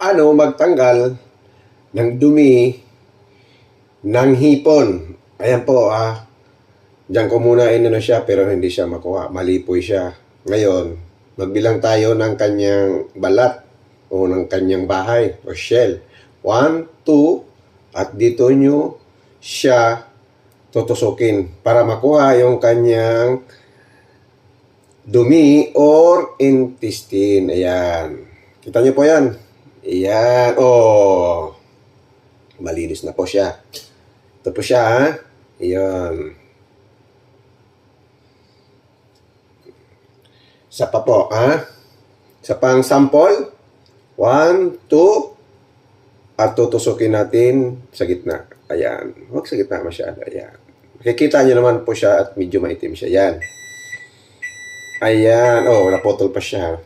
paano magtanggal ng dumi ng hipon. Ayan po, diyan ko muna inano siya pero hindi siya makuha. Malipoy siya. Ngayon, magbilang tayo ng kanyang balat o ng kanyang bahay o shell. 1, 2, at dito nyo siya tutusukin para makuha yung kanyang dumi or intestine. Ayan. Kita nyo po yan. Ayan. Oh. Malinis na po siya. Ito po siya, ha? Ayan. Isa pa po, ha? Isa pang sample. 1, 2. At tutusukin natin sa gitna. Ayan. Huwag sa gitna masyado. Ayan. Makikita nyo naman po siya at medyo maitim siya. Ayan. Ayan. Oh, naputol pa siya.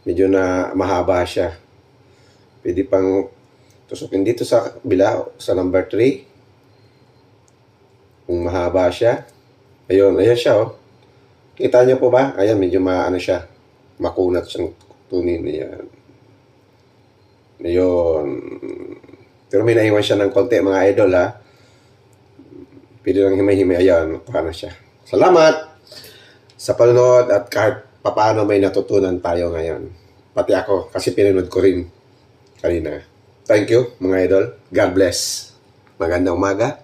Medyo na mahaba siya. Pwede pang tusukin dito sa kabila, sa number 3. Kung mahaba siya. Ayun, ayan siya, oh. Kita niyo po ba? Ayan, medyo maano siya. Makunat siyang tunin. Ayan. Ayun. Pero may naiwan siya ng konti, mga idol, ha. Pwede lang himay-himay. Ayan, nakuha na siya. Salamat sa panonood at kahit paano may natutunan tayo ngayon. Pati ako, kasi pinanood ko rin kanina. Thank you, mga idol. God bless. Magandang umaga.